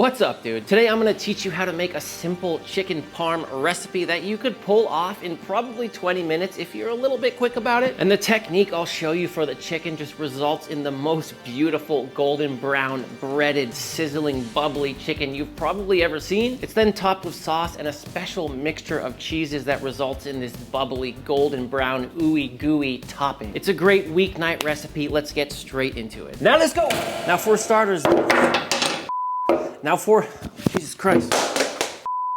What's up, dude? Today I'm gonna teach you how to make a simple chicken parm recipe that you could pull off in probably 20 minutes if you're a little bit quick about it. And the technique I'll show you for the chicken just results in the most beautiful golden brown, breaded, sizzling, bubbly chicken you've probably ever seen. It's then topped with sauce and a special mixture of cheeses that results in this bubbly, golden brown, ooey gooey topping. It's a great weeknight recipe. Let's get straight into it. Now let's go. Now for starters, Jesus Christ.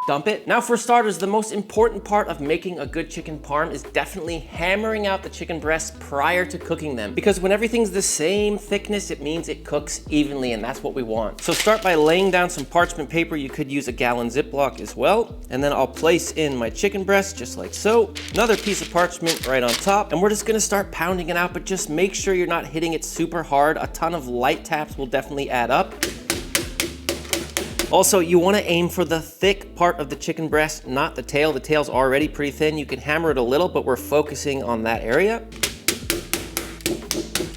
Dump it. Now for starters, the most important part of making a good chicken parm is definitely hammering out the chicken breasts prior to cooking them. Because when everything's the same thickness, it means it cooks evenly, and that's what we want. So start by laying down some parchment paper. You could use a gallon Ziploc as well. And then I'll place in my chicken breast just like so. Another piece of parchment right on top. And we're just gonna start pounding it out, but just make sure you're not hitting it super hard. A ton of light taps will definitely add up. Also, you want to aim for the thick part of the chicken breast, not the tail. The tail's already pretty thin. You can hammer it a little, but we're focusing on that area.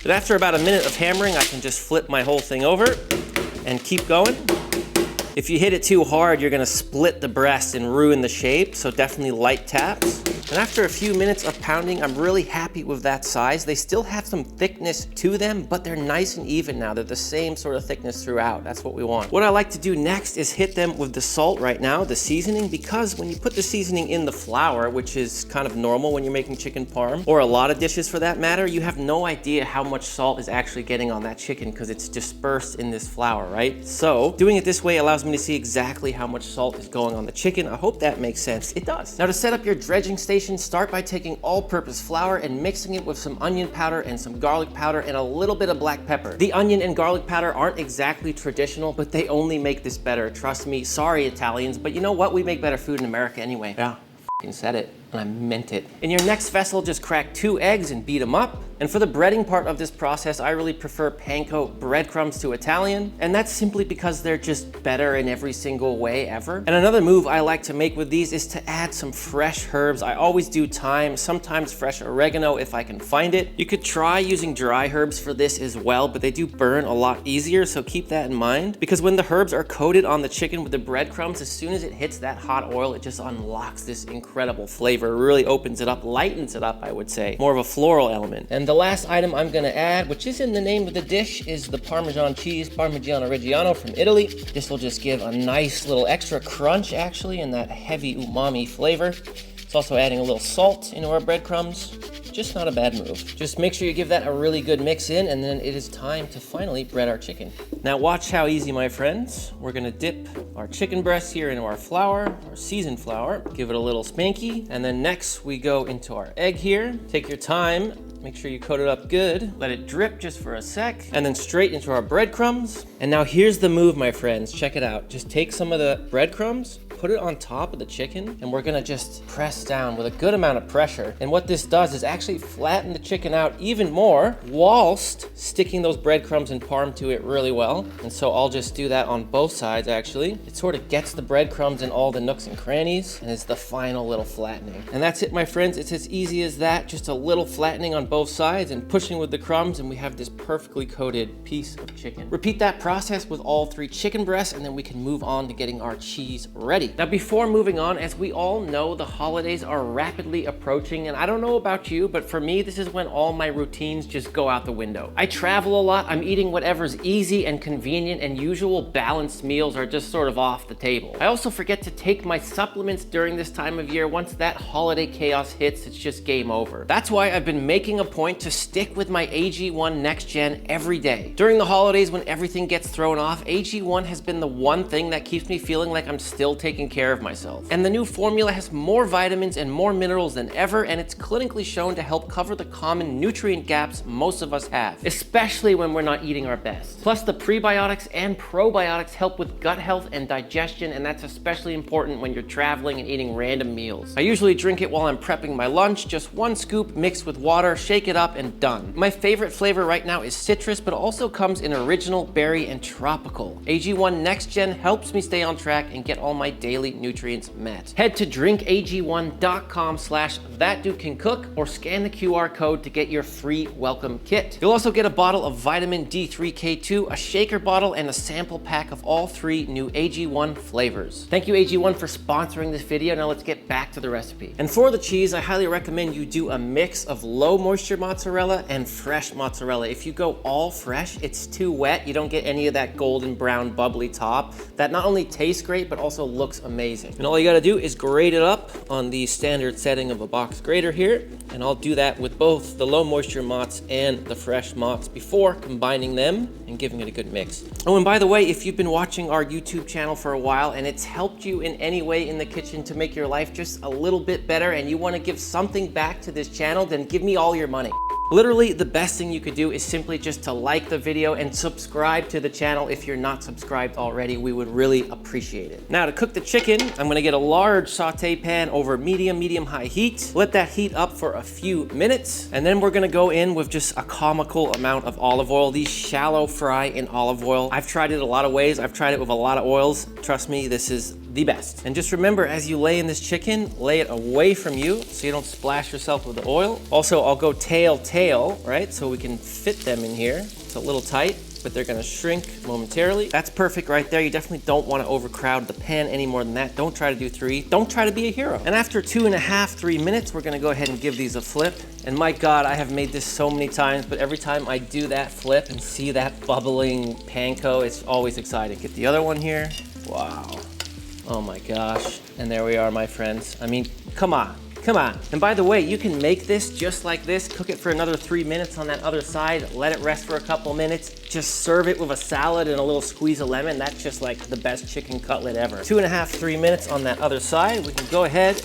But after about a minute of hammering, I can just flip my whole thing over and keep going. If you hit it too hard, you're gonna split the breast and ruin the shape, so definitely light taps. And after a few minutes of pounding, I'm really happy with that size. They still have some thickness to them, but they're nice and even now. They're the same sort of thickness throughout. That's what we want. What I like to do next is hit them with the salt right now, the seasoning, because when you put the seasoning in the flour, which is kind of normal when you're making chicken parm, or a lot of dishes for that matter, you have no idea how much salt is actually getting on that chicken because it's dispersed in this flour, right? So doing it this way allows me to see exactly how much salt is going on the chicken. I hope that makes sense. It does. Now to set up your dredging station, start by taking all-purpose flour and mixing it with some onion powder and some garlic powder and a little bit of black pepper. The onion and garlic powder aren't exactly traditional, but they only make this better. Trust me. Sorry, Italians, but you know what? We make better food in America anyway. Yeah, I said it, and I meant it. In your next vessel, just crack 2 eggs and beat them up. And for the breading part of this process, I really prefer Panko breadcrumbs to Italian. And that's simply because they're just better in every single way ever. And another move I like to make with these is to add some fresh herbs. I always do thyme, sometimes fresh oregano if I can find it. You could try using dry herbs for this as well, but they do burn a lot easier, so keep that in mind. Because when the herbs are coated on the chicken with the breadcrumbs, as soon as it hits that hot oil, it just unlocks this incredible flavor. It really opens it up, lightens it up, I would say. More of a floral element. And the last item I'm gonna add, which is in the name of the dish, is the Parmesan cheese, Parmigiano Reggiano from Italy. This will just give a nice little extra crunch, actually, and that heavy umami flavor. It's also adding a little salt into our breadcrumbs. Just not a bad move. Just make sure you give that a really good mix in, and then it is time to finally bread our chicken. Now watch how easy, my friends. We're gonna dip our chicken breast here into our flour, our seasoned flour, give it a little spanky, and then next we go into our egg here. Take your time, make sure you coat it up good, let it drip just for a sec, and then straight into our breadcrumbs. And now here's the move, my friends. Check it out. Just take some of the breadcrumbs, put it on top of the chicken, and we're gonna just press down with a good amount of pressure. And what this does is actually flatten the chicken out even more whilst sticking those breadcrumbs and parm to it really well. And so I'll just do that on both sides, actually. It sort of gets the breadcrumbs in all the nooks and crannies, and it's the final little flattening. And that's it, my friends. It's as easy as that. Just a little flattening on both sides and pushing with the crumbs, and we have this perfectly coated piece of chicken. Repeat that process with all 3 chicken breasts, and then we can move on to getting our cheese ready. Now before moving on, as we all know, the holidays are rapidly approaching, and I don't know about you, but for me, this is when all my routines just go out the window. I travel a lot, I'm eating whatever's easy and convenient, and usual balanced meals are just sort of off the table. I also forget to take my supplements during this time of year. Once that holiday chaos hits, it's just game over. That's why I've been making a point to stick with my AG1 Next Gen every day. During the holidays when everything gets thrown off, AG1 has been the one thing that keeps me feeling like I'm still taking care of myself. And the new formula has more vitamins and more minerals than ever, and it's clinically shown to help cover the common nutrient gaps most of us have, especially when we're not eating our best. Plus, the prebiotics and probiotics help with gut health and digestion, and that's especially important when you're traveling and eating random meals. I usually drink it while I'm prepping my lunch, just 1 scoop mixed with water, shake it up, and done. My favorite flavor right now is citrus, but also comes in original, berry, and tropical. AG1 Next Gen helps me stay on track and get all my daily nutrients met. Head to drinkag1.com/ThatDudeCanCook or scan the QR code to get your free welcome kit. You'll also get a bottle of vitamin D3K2, a shaker bottle, and a sample pack of all 3 new AG1 flavors. Thank you AG1 for sponsoring this video. Now let's get back to the recipe. And for the cheese, I highly recommend you do a mix of low moisture mozzarella and fresh mozzarella. If you go all fresh, it's too wet. You don't get any of that golden brown bubbly top that not only tastes great, but also looks amazing. And all you gotta do is grate it up on the standard setting of a box grater here. And I'll do that with both the low moisture mozz and the fresh mozz before combining them and giving it a good mix. Oh, and by the way, if you've been watching our YouTube channel for a while and it's helped you in any way in the kitchen to make your life just a little bit better and you wanna give something back to this channel, then give me all your money. Literally, the best thing you could do is simply just to like the video and subscribe to the channel if you're not subscribed already. We would really appreciate it. Now to cook the chicken, I'm gonna get a large saute pan over medium-high heat. Let that heat up for a few minutes. And then we're gonna go in with just a comical amount of olive oil. These shallow fry in olive oil. I've tried it a lot of ways. I've tried it with a lot of oils. Trust me, this is the best. And just remember, as you lay in this chicken, lay it away from you so you don't splash yourself with the oil. Also, I'll go tail, right? So we can fit them in here. It's a little tight, but they're gonna shrink momentarily. That's perfect right there. You definitely don't wanna overcrowd the pan any more than that. Don't try to do 3. Don't try to be a hero. And after 2.5, 3 minutes, we're gonna go ahead and give these a flip. And my God, I have made this so many times, but every time I do that flip and see that bubbling panko, it's always exciting. Get the other one here. Wow. Oh my gosh. And there we are, my friends. I mean, come on. Come on. And by the way, you can make this just like this, cook it for another 3 minutes on that other side, let it rest for a couple minutes, just serve it with a salad and a little squeeze of lemon. That's just like the best chicken cutlet ever. 2.5, 3 minutes on that other side. We can go ahead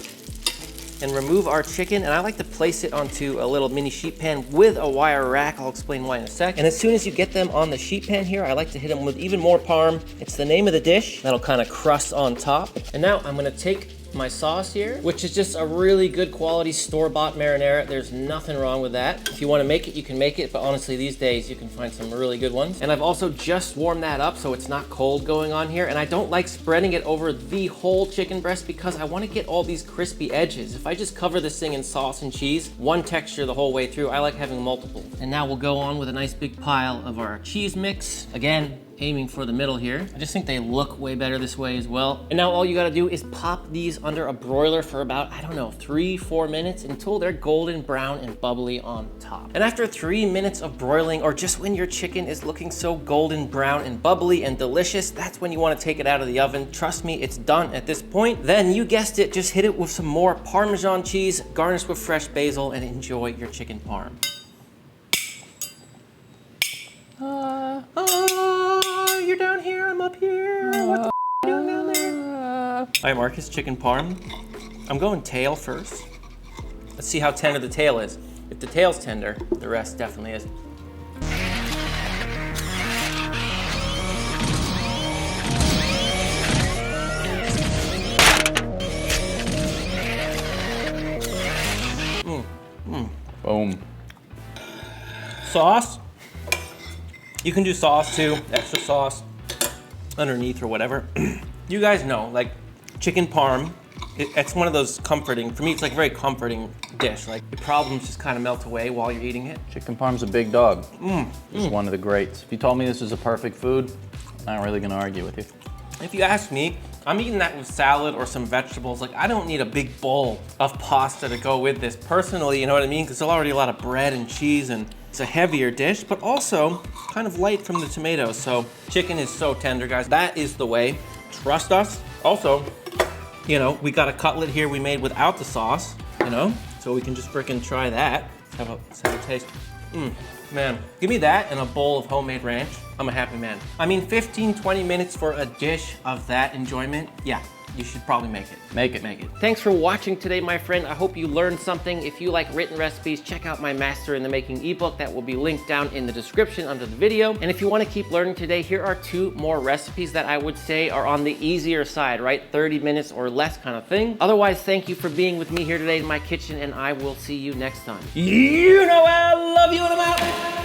and remove our chicken, and I like to place it onto a little mini sheet pan with a wire rack. I'll explain why in a sec. And as soon as you get them on the sheet pan here, I like to hit them with even more parm. It's the name of the dish. That'll kind of crust on top. And now I'm gonna take my sauce here, which is just a really good quality store-bought marinara. There's nothing wrong with that. If you want to make it, you can make it, but honestly, these days you can find some really good ones. And I've also just warmed that up so it's not cold going on here. And I don't like spreading it over the whole chicken breast because I want to get all these crispy edges. If I just cover this thing in sauce and cheese, one texture the whole way through, I like having multiple. And now we'll go on with a nice big pile of our cheese mix. Again, aiming for the middle here. I just think they look way better this way as well. And now all you gotta do is pop these under a broiler for about, I don't know, 3-4 minutes until they're golden brown and bubbly on top. And after 3 minutes of broiling, or just when your chicken is looking so golden brown and bubbly and delicious, that's when you wanna take it out of the oven. Trust me, it's done at this point. Then you guessed it, just hit it with some more Parmesan cheese, garnish with fresh basil, and enjoy your chicken parm. You're down here, I'm up here. What the are you doing down there? All right, Marcus, chicken parm. I'm going tail first. Let's see how tender the tail is. If the tail's tender, the rest definitely is. Boom. Sauce. You can do sauce too, extra sauce underneath or whatever. You guys know, like chicken parm, it's one of those comforting, for me it's like a very comforting dish. Like the problems just kind of melt away while you're eating it. Chicken parm's a big dog. It's one of the greats. If you told me this is a perfect food, I'm not really gonna argue with you. If you ask me, I'm eating that with salad or some vegetables. Like I don't need a big bowl of pasta to go with this. Personally, you know what I mean? Because there's already a lot of bread and cheese and it's a heavier dish, but also kind of light from the tomatoes. So chicken is so tender, guys. That is the way. Trust us. Also, you know, we got a cutlet here we made without the sauce, you know, so we can just frickin' try that. Let's have a taste. Man, give me that and a bowl of homemade ranch. I'm a happy man. I mean, 15, 20 minutes for a dish of that enjoyment. Yeah, you should probably make it. Make it. Thanks for watching today, my friend. I hope you learned something. If you like written recipes, check out my Master in the Making ebook. That will be linked down in the description under the video. And if you want to keep learning today, here are 2 more recipes that I would say are on the easier side, right? 30 minutes or less kind of thing. Otherwise, thank you for being with me here today in my kitchen, and I will see you next time. You know I love you, and I'm out.